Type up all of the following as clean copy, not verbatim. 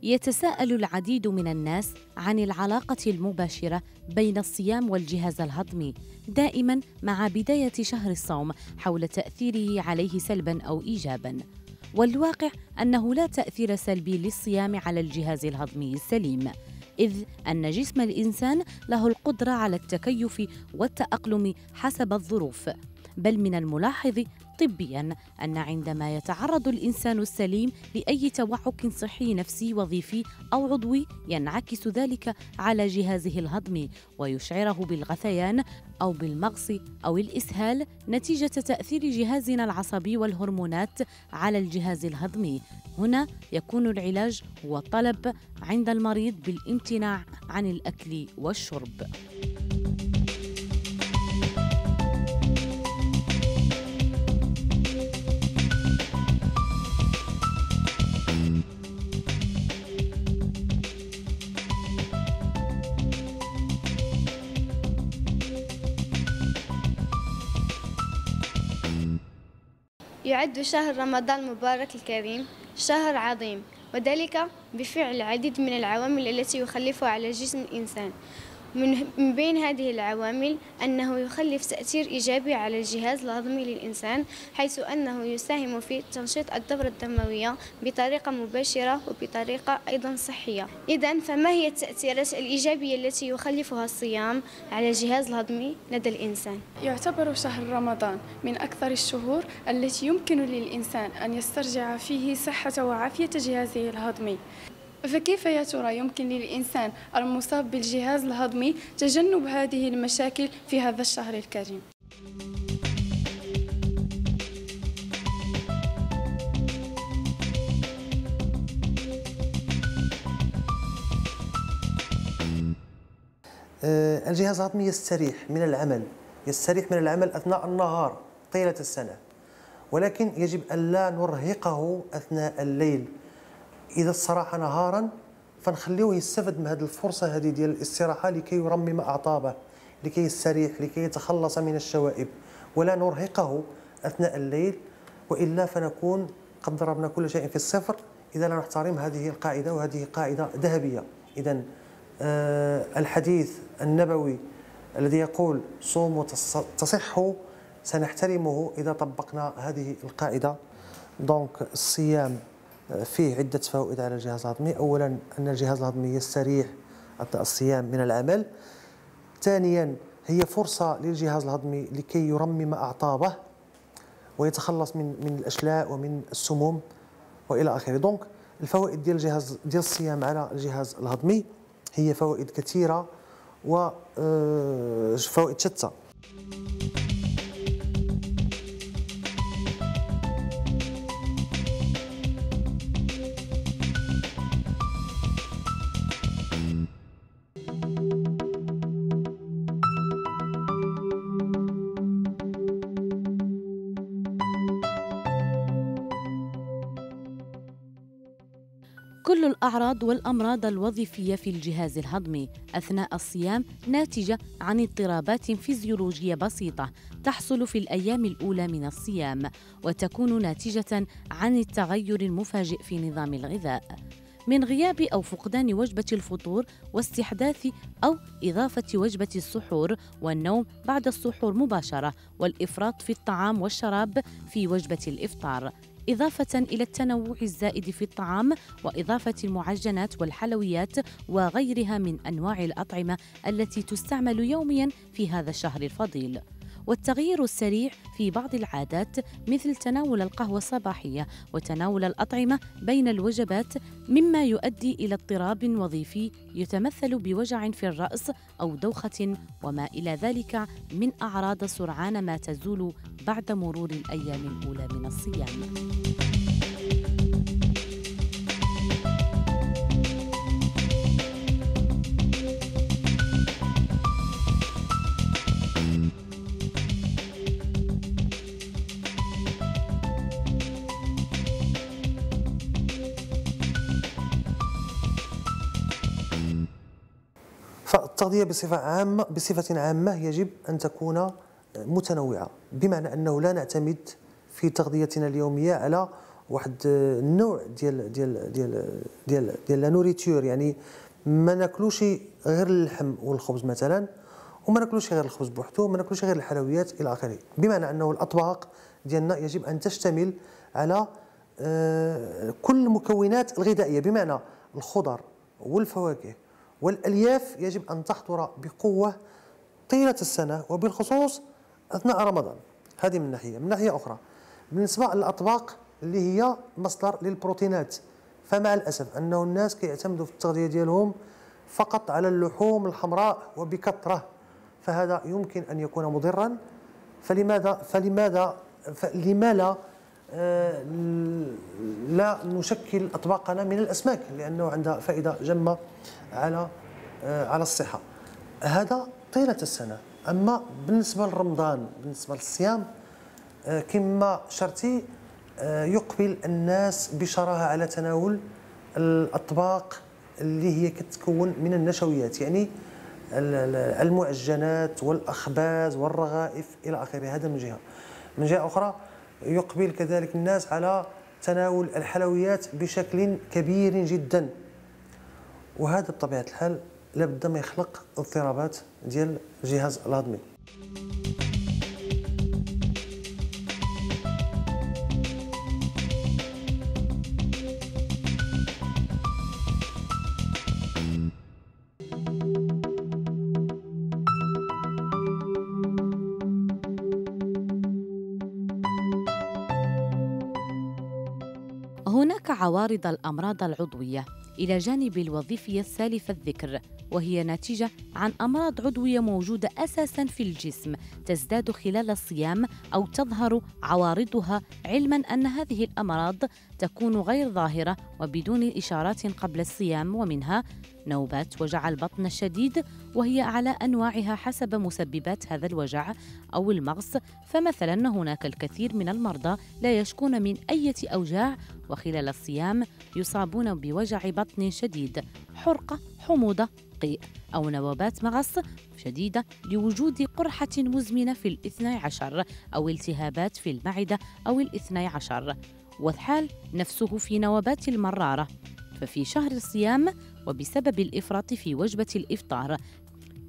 يتساءل العديد من الناس عن العلاقة المباشرة بين الصيام والجهاز الهضمي دائما مع بداية شهر الصوم حول تأثيره عليه سلبا أو إيجابا. والواقع أنه لا تأثير سلبي للصيام على الجهاز الهضمي السليم، إذ أن جسم الإنسان له القدرة على التكيف والتأقلم حسب الظروف. بل من الملاحظ طبياً أن عندما يتعرض الإنسان السليم لأي توعك صحي نفسي وظيفي أو عضوي ينعكس ذلك على جهازه الهضمي ويشعره بالغثيان أو بالمغص أو الإسهال نتيجة تأثير جهازنا العصبي والهرمونات على الجهاز الهضمي. هنا يكون العلاج هو الطلب عند المريض بالامتناع عن الأكل والشرب. يعد شهر رمضان المبارك الكريم شهر عظيم، وذلك بفعل العديد من العوامل التي يخلفها على جسم الإنسان. من بين هذه العوامل أنه يخلف تأثير إيجابي على الجهاز الهضمي للإنسان، حيث أنه يساهم في تنشيط الدورة الدموية بطريقة مباشرة وبطريقة أيضا صحية. إذن فما هي التأثيرات الإيجابية التي يخلفها الصيام على الجهاز الهضمي لدى الإنسان؟ يعتبر شهر رمضان من أكثر الشهور التي يمكن للإنسان أن يسترجع فيه صحة وعافية جهازه الهضمي. فكيف يا ترى يمكن للإنسان المصاب بالجهاز الهضمي تجنب هذه المشاكل في هذا الشهر الكريم؟ الجهاز الهضمي يستريح من العمل أثناء النهار طيلة السنة، ولكن يجب أن لا نرهقه أثناء الليل. إذا استراح نهارا فنخليوه يستفد من هذه الفرصة هذه ديال الاستراحة لكي يرمم أعصابه، لكي يستريح، لكي يتخلص من الشوائب، ولا نرهقه أثناء الليل، وإلا فنكون قد ضربنا كل شيء في الصفر إذا لا نحترم هذه القاعدة، وهذه قاعدة ذهبية. إذن الحديث النبوي الذي يقول صوموا تصحوا سنحترمه إذا طبقنا هذه القاعدة. دونك الصيام فيه عدة فوائد على الجهاز الهضمي. أولا أن الجهاز الهضمي يستريح أثناء الصيام من العمل. ثانيا هي فرصة للجهاز الهضمي لكي يرمم أعصابه ويتخلص من الأشلاء ومن السموم وإلى آخره. دونك الفوائد ديال الصيام على الجهاز الهضمي هي فوائد كثيرة وفوائد شتى. كل الأعراض والأمراض الوظيفية في الجهاز الهضمي أثناء الصيام ناتجة عن اضطرابات فيزيولوجية بسيطة تحصل في الأيام الأولى من الصيام، وتكون ناتجة عن التغير المفاجئ في نظام الغذاء، من غياب أو فقدان وجبة الفطور واستحداث أو إضافة وجبة السحور والنوم بعد السحور مباشرة، والإفراط في الطعام والشراب في وجبة الإفطار، إضافة إلى التنوع الزائد في الطعام وإضافة المعجنات والحلويات وغيرها من أنواع الأطعمة التي تستعمل يومياً في هذا الشهر الفضيل. والتغيير السريع في بعض العادات مثل تناول القهوة الصباحية وتناول الأطعمة بين الوجبات مما يؤدي إلى اضطراب وظيفي يتمثل بوجع في الرأس أو دوخة وما إلى ذلك من أعراض سرعان ما تزول بعد مرور الأيام الأولى من الصيام. فالتغذية بصفة عامة يجب أن تكون متنوعة، بمعنى أنه لا نعتمد في تغذيتنا اليومية على واحد النوع ديال لا نوريتور، يعني ما ناكلوش غير اللحم والخبز مثلا، وما ناكلوش غير الخبز بوحدو، وما ناكلوش غير الحلويات الى اخره، بمعنى انه الاطباق ديالنا يجب ان تشتمل على كل المكونات الغذائيه، بمعنى الخضر والفواكه والالياف يجب ان تحضر بقوه طيله السنه وبالخصوص اثناء رمضان. هذه من ناحيه. من ناحيه اخرى بالنسبه للاطباق اللي هي مصدر للبروتينات، فمع الاسف انه الناس كيعتمدوا في التغذيه ديالهم فقط على اللحوم الحمراء وبكثره، فهذا يمكن ان يكون مضرا. فلما لا نشكل اطباقنا من الاسماك، لانه عندها فائده جمه على الصحه. هذا طيله السنه. اما بالنسبه لرمضان، بالنسبه للصيام، كما شرتي يقبل الناس بشراهه على تناول الاطباق اللي هي كتكون من النشويات، يعني المعجنات والاخباز والرغائف الى اخره. هذا من جهه. من جهه اخرى يقبل كذلك الناس على تناول الحلويات بشكل كبير جدا، وهذا بطبيعه الحال لابد ما يخلق اضطرابات ديال الجهاز الهضمي. هناك عوارض الأمراض العضوية إلى جانب الوظيفية السالفة الذكر، وهي ناتجة عن أمراض عضوية موجودة أساساً في الجسم تزداد خلال الصيام أو تظهر عوارضها، علماً أن هذه الأمراض تكون غير ظاهرة وبدون إشارات قبل الصيام، ومنها نوبات وجع البطن الشديد، وهي على أنواعها حسب مسببات هذا الوجع، أو المغص. فمثلاً هناك الكثير من المرضى لا يشكون من أي أوجاع، وخلال الصيام يصابون بوجع بطن شديد، حرقة، حموضة، قيء، أو نوبات مغص شديدة لوجود قرحة مزمنة في 12، أو التهابات في المعدة أو 12، والحال نفسه في نوبات المرارة. ففي شهر الصيام وبسبب الإفراط في وجبة الإفطار،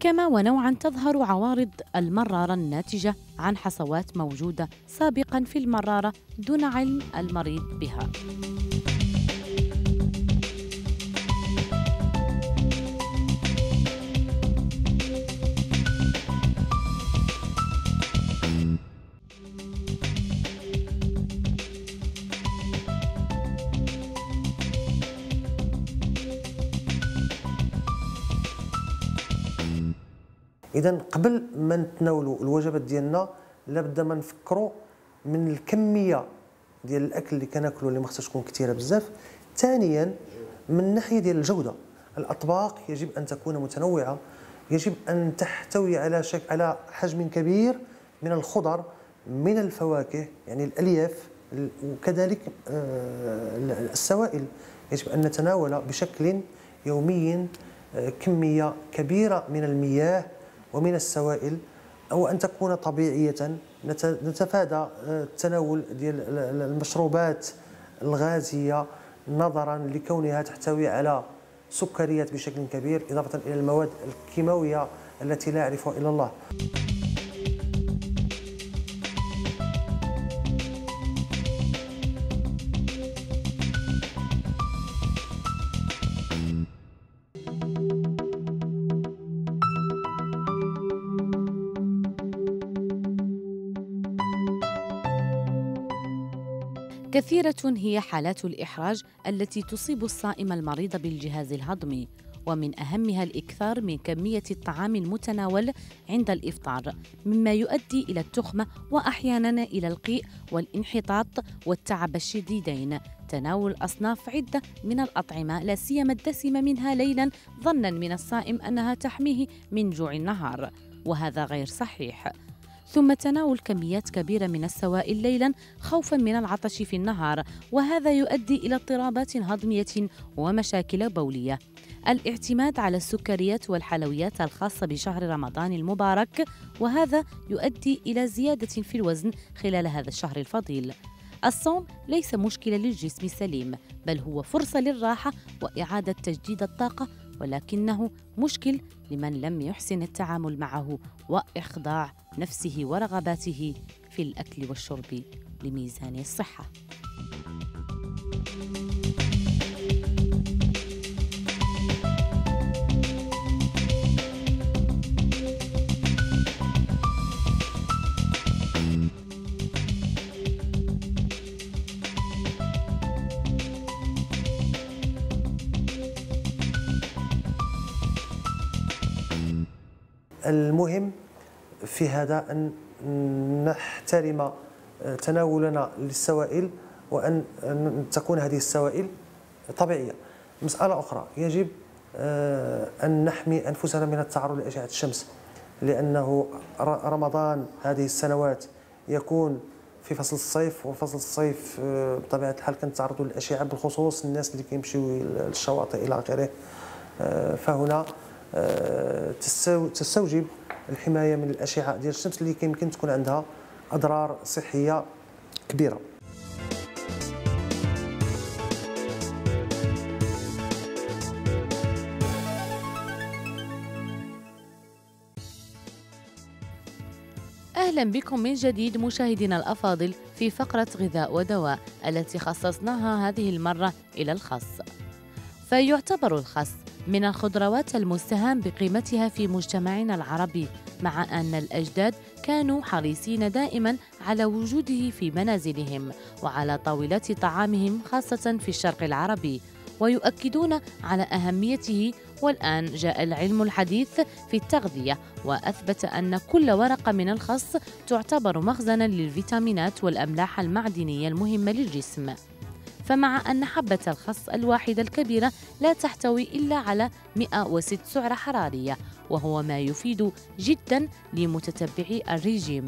كما ونوعاً تظهر عوارض المرارة الناتجة عن حصوات موجودة سابقاً في المرارة دون علم المريض بها. إذا قبل ما نتناولوا الوجبات ديالنا لابد ما نفكروا من الكميه ديال الاكل اللي كناكلوا، اللي ما خصهاش تكون كثيره بزاف. ثانيا من ناحيه ديال الجوده، الاطباق يجب ان تكون متنوعه، يجب ان تحتوي على حجم كبير من الخضر، من الفواكه يعني الالياف، وكذلك السوائل. يجب ان نتناول بشكل يومي كميه كبيره من المياه ومن السوائل، أو أن تكون طبيعية. نتفادى التناول ديال المشروبات الغازية نظرا لكونها تحتوي على سكريات بشكل كبير، إضافة إلى المواد الكيماوية التي لا يعرفها إلا الله. كثيرة هي حالات الإحراج التي تصيب الصائم المريض بالجهاز الهضمي، ومن أهمها الإكثار من كمية الطعام المتناول عند الإفطار، مما يؤدي إلى التخمة وأحياناً إلى القيء والانحطاط والتعب الشديدين. تناول أصناف عدة من الأطعمة لا سيما الدسمة منها ليلاً ظناً من الصائم أنها تحميه من جوع النهار، وهذا غير صحيح. ثم تناول كميات كبيرة من السوائل ليلاً خوفاً من العطش في النهار، وهذا يؤدي إلى اضطرابات هضمية ومشاكل بولية. الاعتماد على السكريات والحلويات الخاصة بشهر رمضان المبارك، وهذا يؤدي إلى زيادة في الوزن خلال هذا الشهر الفضيل. الصوم ليس مشكلة للجسم السليم، بل هو فرصة للراحة وإعادة تجديد الطاقة، ولكنه مشكل لمن لم يحسن التعامل معه وإخضاع نفسه ورغباته في الأكل والشرب لميزان الصحة. المهم في هذا أن نحترم تناولنا للسوائل، وأن تكون هذه السوائل طبيعية. مسألة أخرى، يجب أن نحمي أنفسنا من التعرض لأشعة الشمس، لأنه رمضان هذه السنوات يكون في فصل الصيف، وفصل الصيف بطبيعة الحال كنتعرضوا للأشعة، بالخصوص الناس اللي كيمشيو للشواطئ إلى آخره. فهنا تستوجب الحماية من الأشعة ديال الشمس اللي يمكن تكون عندها أضرار صحية كبيرة. أهلا بكم من جديد مشاهدينا الأفاضل في فقرة غذاء ودواء التي خصصناها هذه المرة إلى الخس. فيعتبر الخس من الخضروات المستهان بقيمتها في مجتمعنا العربي، مع أن الأجداد كانوا حريصين دائما على وجوده في منازلهم وعلى طاولات طعامهم، خاصة في الشرق العربي، ويؤكدون على أهميته. والآن جاء العلم الحديث في التغذية وأثبت أن كل ورقة من الخس تعتبر مخزنا للفيتامينات والأملاح المعدنية المهمة للجسم. فمع أن حبة الخس الواحدة الكبيرة لا تحتوي إلا على 106 سعرة حرارية، وهو ما يفيد جدا لمتتبعي الرجيم،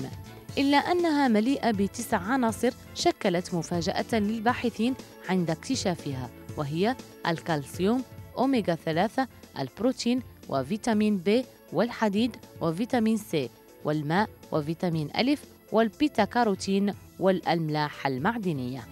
إلا أنها مليئة ب9 عناصر شكلت مفاجأة للباحثين عند اكتشافها، وهي الكالسيوم، أوميغا 3، البروتين، وفيتامين ب، والحديد، وفيتامين سي، والماء، وفيتامين ألف، والبيتا كاروتين، والأملاح المعدنية.